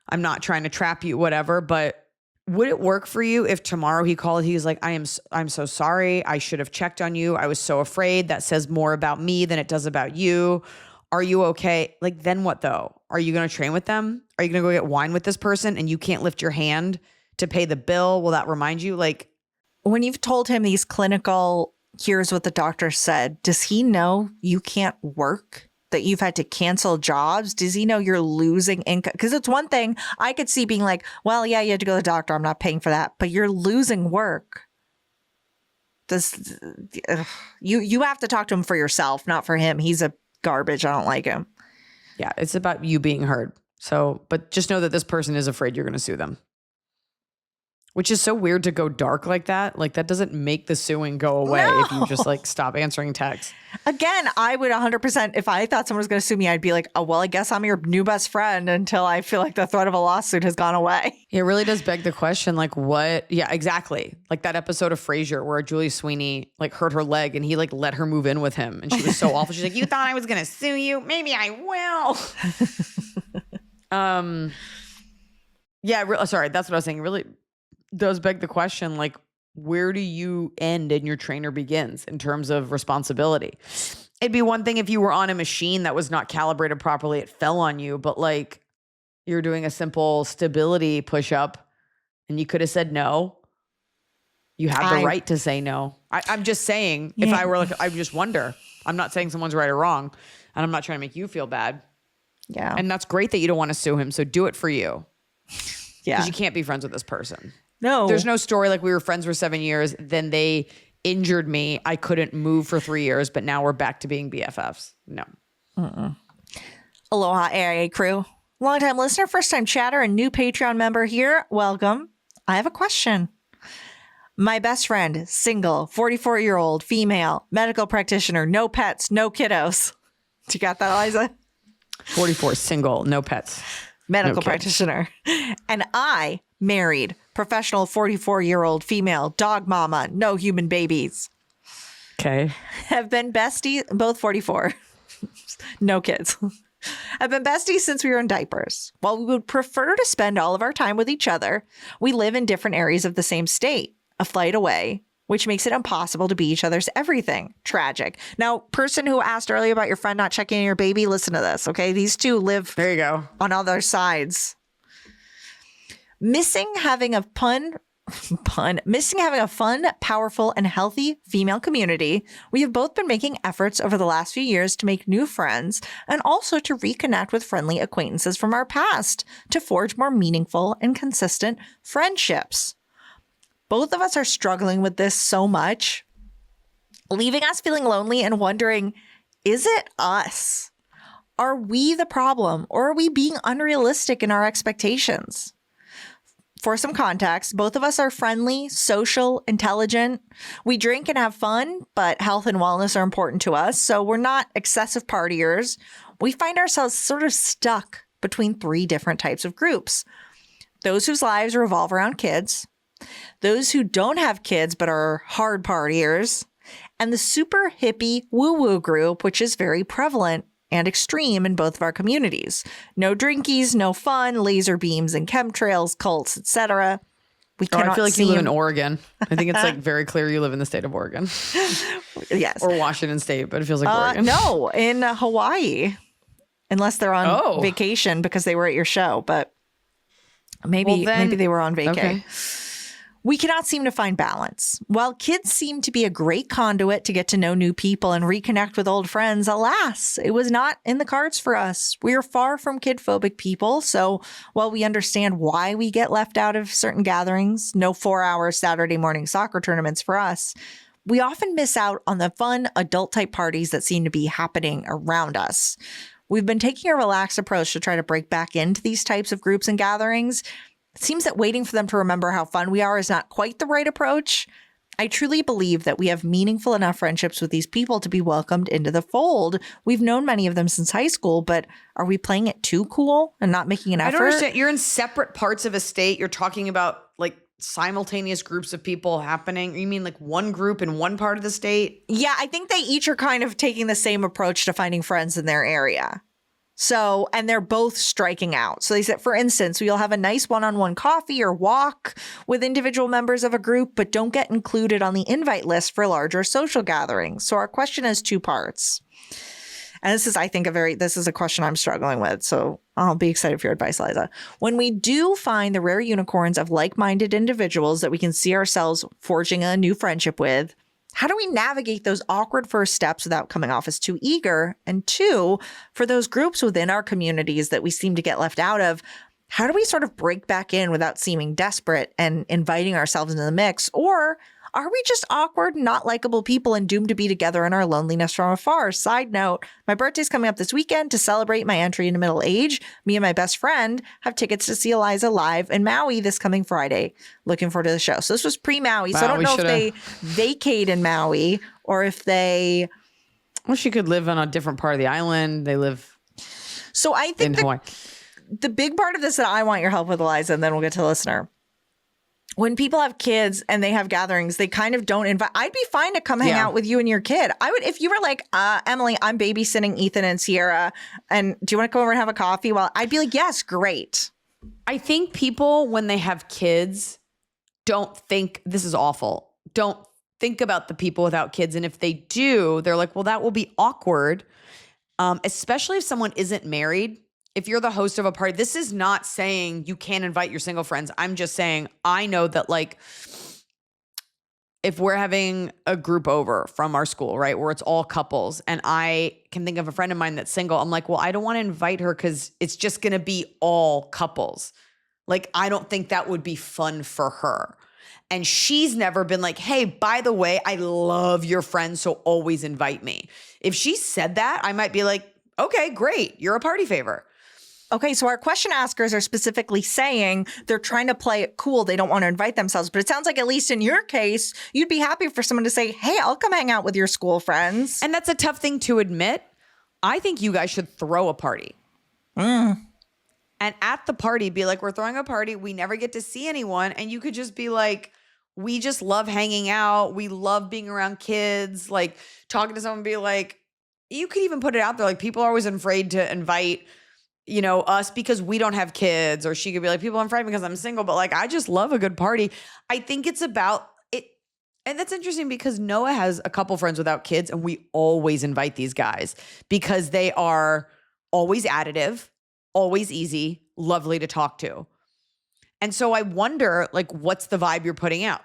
I'm not trying to trap you, whatever. But would it work for you if tomorrow he called, he's like, I'm so sorry. I should have checked on you. I was so afraid. That says more about me than it does about you. Are you okay? Like, then what though? Are you going to train with them? Are you going to go get wine with this person and you can't lift your hand to pay the bill? Will that remind you? Like, when you've told him these clinical, here's what the doctor said, does he know you can't work? That you've had to cancel jobs? Does he know you're losing income? Because it's one thing I could see being like, well, yeah, you had to go to the doctor. I'm not paying for that. But you're losing work. You have to talk to him for yourself, not for him. He's a garbage. I don't like him. Yeah, it's about you being heard. So, but just know that this person is afraid you're going to sue them. Which is so weird to go dark like that. Like that doesn't make the suing go away if you just like stop answering texts. Again, I would 100%, if I thought someone was going to sue me, I'd be like, oh, well, I guess I'm your new best friend until I feel like the threat of a lawsuit has gone away. It really does beg the question, like what? Yeah, exactly. Like that episode of Frasier where Julie Sweeney like hurt her leg and he like let her move in with him. And she was so awful. She's like, you thought I was going to sue you? Maybe I will. Yeah, sorry. That's what I was saying. It really does beg the question, like, where do you end and your trainer begins in terms of responsibility? It'd be one thing if you were on a machine that was not calibrated properly, it fell on you, but like you're doing a simple stability push-up and you could have said no. You have the right to say no. I'm just saying, if I were like, I just wonder. I'm not saying someone's right or wrong, and I'm not trying to make you feel bad. Yeah. And that's great that you don't want to sue him, so do it for you. Yeah. Because you can't be friends with this person. No. There's no story like we were friends for 7 years, then they injured me. I couldn't move for 3 years, but now we're back to being BFFs. No. Aloha, AA crew. Longtime listener, first-time chatter, and new Patreon member here. Welcome. I have a question. My best friend, single, 44-year-old, female, medical practitioner, no pets, no kiddos. You got that, Iliza? 44, single, no pets. Medical No kids. practitioner. And I, married, professional 44-year-old female, dog mama, no human babies. Okay. Have been besties, both 44. No kids. Have been besties since we were in diapers. While we would prefer to spend all of our time with each other, we live in different areas of the same state, a flight away, which makes it impossible to be each other's everything. Tragic. Now, person who asked earlier about your friend not checking on your baby, listen to this, okay? These two live There you go. on other sides. Missing having a fun, powerful, and healthy female community, we have both been making efforts over the last few years to make new friends and also to reconnect with friendly acquaintances from our past to forge more meaningful and consistent friendships. Both of us are struggling with this so much, leaving us feeling lonely and wondering, is it us? Are we the problem, or are we being unrealistic in our expectations? For some context, both of us are friendly, social, intelligent. We drink and have fun, but health and wellness are important to us, so we're not excessive partiers. We find ourselves sort of stuck between three different types of groups. Those whose lives revolve around kids, those who don't have kids but are hard partiers, and the super hippie woo-woo group, which is very prevalent and extreme in both of our communities. No drinkies, no fun, laser beams and chemtrails, cults, etc. We cannot I feel like you live in Oregon. I think it's like very clear you live in the state of Oregon. Yes. Or Washington State, but it feels like Oregon. No, in Hawaii. Unless they're on vacation because they were at your show, but maybe they were on vacay. Okay. We cannot seem to find balance. While kids seem to be a great conduit to get to know new people and reconnect with old friends, alas, it was not in the cards for us. We are far from kid-phobic people, so while we understand why we get left out of certain gatherings, no 4-hour Saturday morning soccer tournaments for us, we often miss out on the fun adult-type parties that seem to be happening around us. We've been taking a relaxed approach to try to break back into these types of groups and gatherings. It seems that waiting for them to remember how fun we are is not quite the right approach. I truly believe that we have meaningful enough friendships with these people to be welcomed into the fold. We've known many of them since high school, but are we playing it too cool and not making an effort? I don't understand. You're in separate parts of a state. You're talking about like simultaneous groups of people happening. You mean like one group in one part of the state? Yeah, I think they each are kind of taking the same approach to finding friends in their area. So, and they're both striking out. So they said, for instance, you'll have a nice one-on-one coffee or walk with individual members of a group, but don't get included on the invite list for larger social gatherings. So our question has two parts. And this is, I think, this is a question I'm struggling with. So I'll be excited for your advice, Iliza. When we do find the rare unicorns of like-minded individuals that we can see ourselves forging a new friendship with, how do we navigate those awkward first steps without coming off as too eager? And two, for those groups within our communities that we seem to get left out of, how do we sort of break back in without seeming desperate and inviting ourselves into the mix? Or Are we just awkward, not likable people and doomed to be together in our loneliness from afar? Side note, my birthday's coming up this weekend. To celebrate my entry into middle age, me and my best friend have tickets to see Iliza live in Maui this coming Friday. Looking forward to the show. So this was pre-Maui. So I don't know if they vacate in Maui or if they... Well, she could live on a different part of the island. They live So I think in Hawaii. The big part of this that I want your help with, Iliza, and then we'll get to the listener. When people have kids and they have gatherings, they kind of don't invite. I'd be fine to come hang out with you and your kid. I would, if you were like, Emily, I'm babysitting Ethan and Sierra, and do you want to come over and have a coffee? Well, I'd be like, yes, great. I think people, when they have kids, don't think this is awful. Don't think about the people without kids. And if they do, they're like, well, that will be awkward. Especially if someone isn't married. If you're the host of a party, this is not saying you can't invite your single friends. I'm just saying, I know that like, if we're having a group over from our school, right, where it's all couples, and I can think of a friend of mine that's single, I'm like, well, I don't want to invite her because it's just going to be all couples. Like, I don't think that would be fun for her. And she's never been like, hey, by the way, I love your friends, so always invite me. If she said that, I might be like, okay, great. You're a party favor. Okay, so our question askers are specifically saying they're trying to play it cool. They don't want to invite themselves. But it sounds like, at least in your case, you'd be happy for someone to say, hey, I'll come hang out with your school friends. And that's a tough thing to admit. I think you guys should throw a party. And at the party, be like, we're throwing a party. We never get to see anyone. And you could just be like, we just love hanging out. We love being around kids. Like, talking to someone, be like, you could even put it out there. Like, people are always afraid to invite, you know, us because we don't have kids. Or she could be like, people, I'm afraid because I'm single. But like, I just love a good party. I think it's about it. And that's interesting because Noah has a couple friends without kids, and we always invite these guys because they are always additive, always easy, lovely to talk to. And so I wonder, like, what's the vibe you're putting out?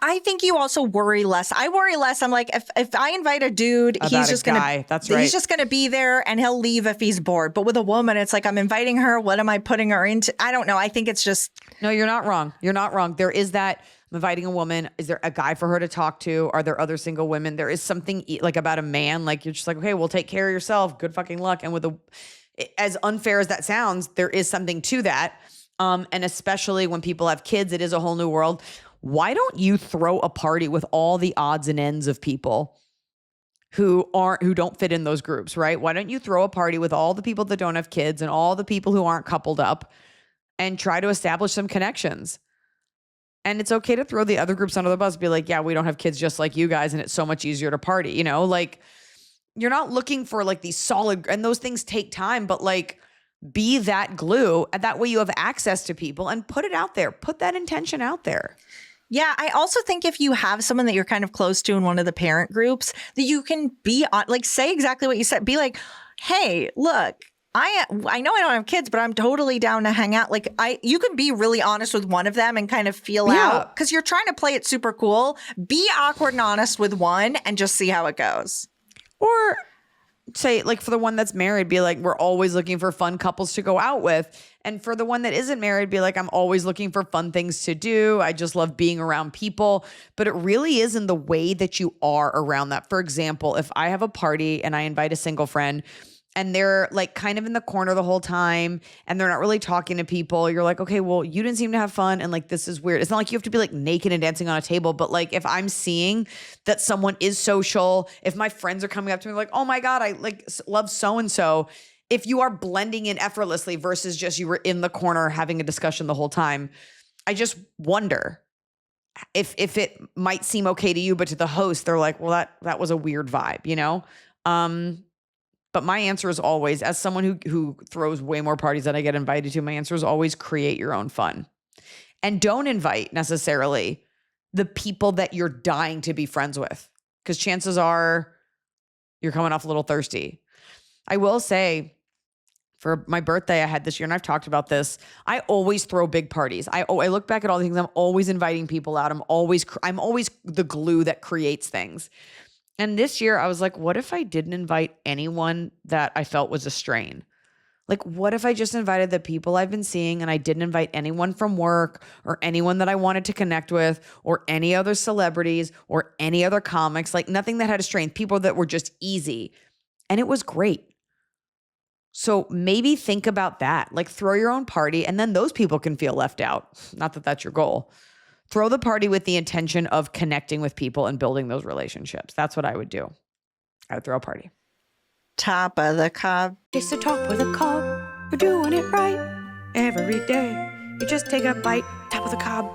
I think you also worry less. I worry less. I'm like, if I invite a dude, he's just gonna be there and he'll leave if he's bored. But with a woman, it's like, I'm inviting her. What am I putting her into? I don't know. I think it's just. No, you're not wrong. You're not wrong. There is that. I'm inviting a woman. Is there a guy for her to talk to? Are there other single women? There is something like about a man. Like, you're just like, okay, well, take care of yourself. Good fucking luck. And with as unfair as that sounds, there is something to that. And especially when people have kids, it is a whole new world. Why don't you throw a party with all the odds and ends of people who don't fit in those groups, right? Why don't you throw a party with all the people that don't have kids and all the people who aren't coupled up and try to establish some connections? And it's okay to throw the other groups under the bus, be like, yeah, we don't have kids just like you guys, and it's so much easier to party, you know? Like, you're not looking for like these solid, and those things take time, but like, be that glue, and that way you have access to people, and put it out there. Put that intention out there. Yeah, I also think if you have someone that you're kind of close to in one of the parent groups, that you can be on, like, say exactly what you said. Be like, hey, look, I know I don't have kids, but I'm totally down to hang out. Like, you can be really honest with one of them and kind of feel out, because you're trying to play it super cool. Be awkward and honest with one and just see how it goes. Or say, like, for the one that's married, be like, we're always looking for fun couples to go out with. And for the one that isn't married, be like, I'm always looking for fun things to do. I just love being around people. But it really is in the way that you are around that. For example, if I have a party and I invite a single friend, and they're like kind of in the corner the whole time, and they're not really talking to people, you're like, okay, well, you didn't seem to have fun, and like, this is weird. It's not like you have to be like naked and dancing on a table, but like, if I'm seeing that someone is social, if my friends are coming up to me like, oh my God, I like love so-and-so, if you are blending in effortlessly versus just you were in the corner having a discussion the whole time, I just wonder if it might seem okay to you, but to the host, they're like, well, that was a weird vibe, you know? But my answer is always, as someone who throws way more parties than I get invited to, my answer is always create your own fun. And don't invite necessarily the people that you're dying to be friends with, because chances are you're coming off a little thirsty. I will say, for my birthday I had this year, and I've talked about this, I always throw big parties. I look back at all the things, I'm always inviting people out. I'm always the glue that creates things. And this year I was like, what if I didn't invite anyone that I felt was a strain? Like, what if I just invited the people I've been seeing and I didn't invite anyone from work or anyone that I wanted to connect with or any other celebrities or any other comics, like nothing that had a strength, people that were just easy. And it was great. So maybe think about that. Like throw your own party and then those people can feel left out. Not that that's your goal. Throw the party with the intention of connecting with people and building those relationships. That's what I would do. I would throw a party. Top of the cob. It's the top of the cob. We're doing it right every day. You just take a bite, top of the cob.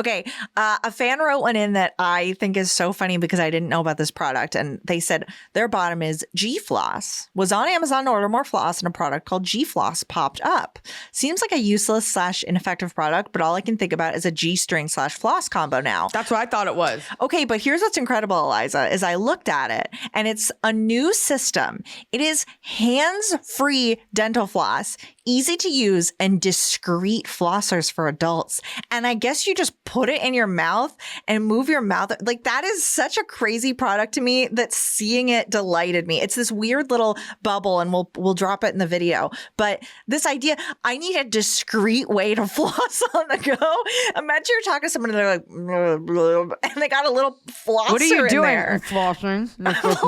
Okay, a fan wrote one in that I think is so funny because I didn't know about this product. And they said their bottom is G-Floss. Was on Amazon to order more floss and a product called G-Floss popped up. Seems like a useless / ineffective product, but all I can think about is a G-string / floss combo now. That's what I thought it was. Okay, but here's what's incredible, Iliza, is I looked at it and it's a new system. It is hands-free dental floss, easy to use, and discreet flossers for adults. And I guess you just put it in your mouth and move your mouth. Like that is such a crazy product to me that seeing it delighted me. It's this weird little bubble and we'll drop it in the video. But this idea, I need a discreet way to floss on the go. Imagine you're talking to someone and they're like, blah, blah, blah, and they got a little flosser What are you doing? there. Flossing.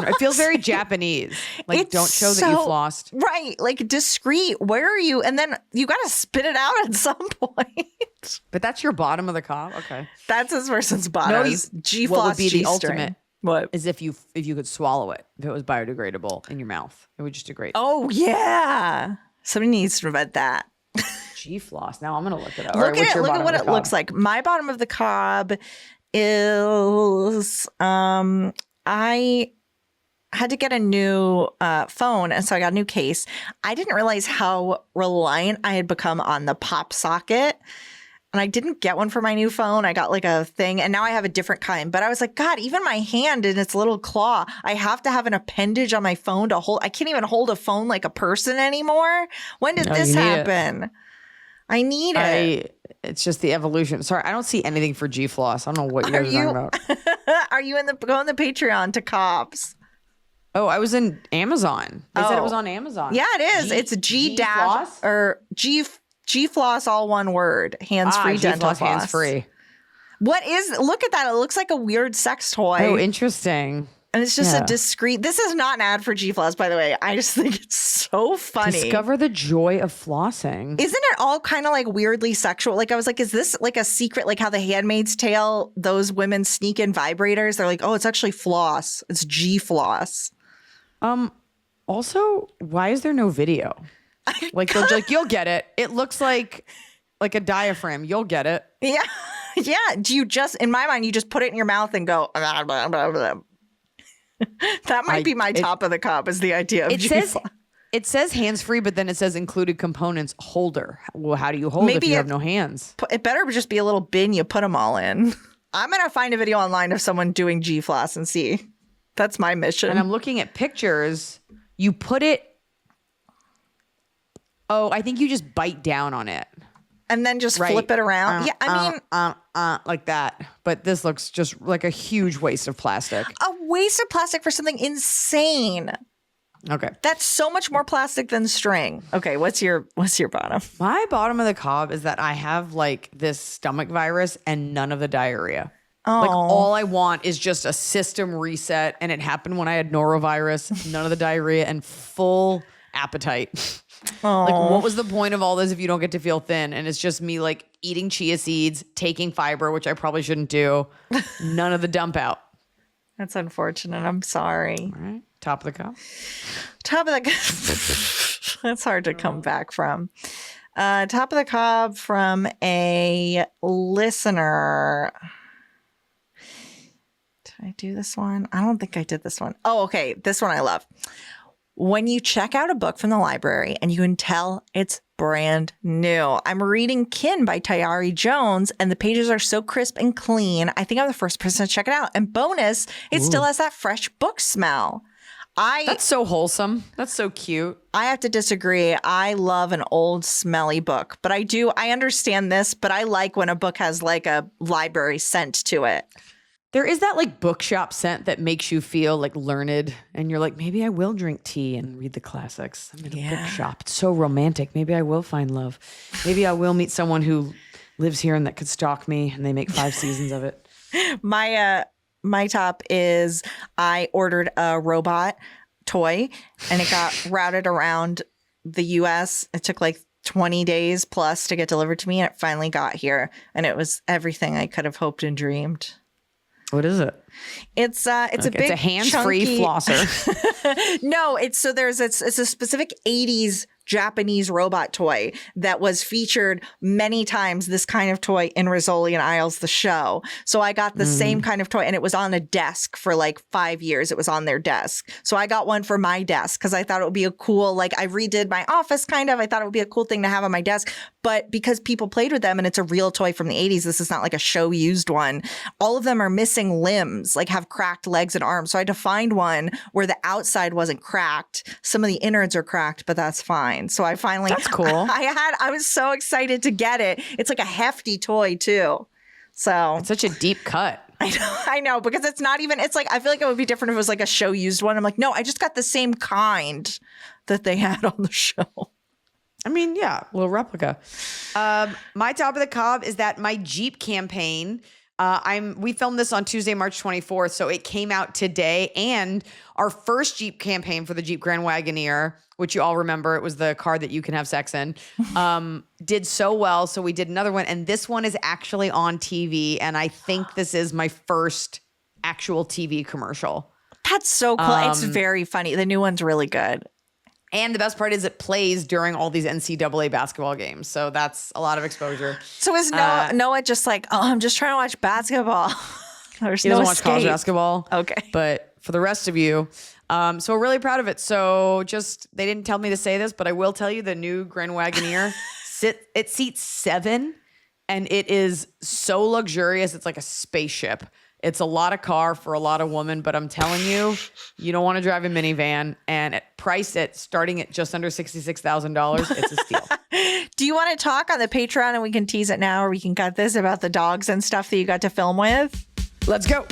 It feels very Japanese. Like It's don't show that you flossed. Right. Like discreet. Where are you? And then you got to spit it out at some point. But that's your bottom of the cob? Okay. That's this person's bottom. No, G-floss, what would be the G-string. ultimate? What? Is if you could swallow it, if it was biodegradable in your mouth. It would just degrade. Oh, yeah. Somebody needs to invent that. G-floss. Now I'm going to look it up. Look at what it looks like. My bottom of the cob is I had to get a new phone, and so I got a new case. I didn't realize how reliant I had become on the pop socket. And I didn't get one for my new phone. I got like a thing, and now I have a different kind. But I was like, God, even my hand and its little claw, I have to have an appendage on my phone to hold. I can't even hold a phone like a person anymore. When did this happen? I need it. It's just the evolution. Sorry, I don't see anything for G-floss. I don't know what you guys are talking about. Are you go on the Patreon to Cops? Oh, I was in Amazon. They said it was on Amazon. Yeah, it is. It's G-floss or G-floss, all one word. Hands-free dental floss. Hands-free. Look at that. It looks like a weird sex toy. Oh, interesting. And it's just a discreet. This is not an ad for G-floss, by the way. I just think it's so funny. Discover the joy of flossing. Isn't it all kind of like weirdly sexual? Like I was like, is this like a secret? Like how the Handmaid's Tale, those women sneak in vibrators. They're like, oh, it's actually floss. It's G-floss. Also, why is there no video? Like they're like, you'll get it. It looks like a diaphragm. You'll get it. Yeah. Yeah. Do you just, in my mind, you just put it in your mouth and go, blah, blah, blah, blah. That might be my top of the cup is the idea of it says hands-free, but then it says included components holder. Well, how do you hold if you have no hands? It better just be a little bin you put them all in. I'm going to find a video online of someone doing G-floss and see. That's my mission. And I'm looking at pictures. You put it. Oh, I think you just bite down on it. And then just flip it around. Yeah, I mean. Like that. But this looks just like a huge waste of plastic. A waste of plastic for something insane. Okay. That's so much more plastic than string. Okay, what's your bottom? My bottom of the cob is that I have like this stomach virus and none of the diarrhea. Oh. Like all I want is just a system reset. And it happened when I had norovirus, none of the diarrhea, and full appetite. Like what was the point of all this if you don't get to feel thin? And it's just me like eating chia seeds, taking fiber, which I probably shouldn't do. None of the dump out. That's unfortunate. I'm sorry. All right. Top of the cup. Top of the That's hard to come back from. Top of the cob from a listener. Did I do this one? I don't think I did this one. Oh, okay. This one I love. When you check out a book from the library and you can tell it's brand new. I'm reading Kin by Tayari Jones, and the pages are so crisp and clean. I think I'm the first person to check it out. And bonus, it still has that fresh book smell. That's so wholesome. That's so cute. I have to disagree. I love an old smelly book, but I understand this, but I like when a book has like a library scent to it. There is that like bookshop scent that makes you feel like learned, and you're like, maybe I will drink tea and read the classics. I'm in a bookshop. It's so romantic. Maybe I will find love. Maybe I will meet someone who lives here and that could stalk me, and they make 5 seasons of it. My top is I ordered a robot toy and it got routed around the US. It took like 20 days plus to get delivered to me, and it finally got here, and it was everything I could have hoped and dreamed. What is it? It's a big, it's a hands-free chunky flosser. No, it's a specific 80s Japanese robot toy that was featured many times, this kind of toy in Rizzoli and Isles the show. So I got the same kind of toy, and it was on a desk for like 5 years. It was on their desk. So I got one for my desk because I thought it would be a cool, like I redid my office kind of. I thought it would be a cool thing to have on my desk. But because people played with them and it's a real toy from the 80s, this is not like a show used one. All of them are missing limbs, like have cracked legs and arms. So I had to find one where the outside wasn't cracked. Some of the innards are cracked, but that's fine. So I finally, that's cool. I was so excited to get it. It's like a hefty toy too. So it's such a deep cut. I know, because it's not even, it's like, I feel like it would be different if it was like a show used one. I'm like, no, I just got the same kind that they had on the show. I mean, yeah, a little replica. My top of the cob is that my Jeep campaign, we filmed this on Tuesday, March 24th. So it came out today, and our first Jeep campaign for the Jeep Grand Wagoneer, which you all remember, it was the car that you can have sex in, did so well. So we did another one, and this one is actually on TV. And I think this is my first actual TV commercial. That's so cool. It's very funny. The new one's really good. And the best part is it plays during all these NCAA basketball games. So that's a lot of exposure. So is Noah just like, oh, I'm just trying to watch basketball? He doesn't watch college basketball. Okay. But for the rest of you, so we're really proud of it. So they didn't tell me to say this, but I will tell you the new Grand Wagoneer, it seats 7, and it is so luxurious. It's like a spaceship. It's a lot of car for a lot of women, but I'm telling you, you don't want to drive a minivan, and priced at starting at just under $66,000, it's a steal. Do you want to talk on the Patreon, and we can tease it now, or we can cut this, about the dogs and stuff that you got to film with? Let's go.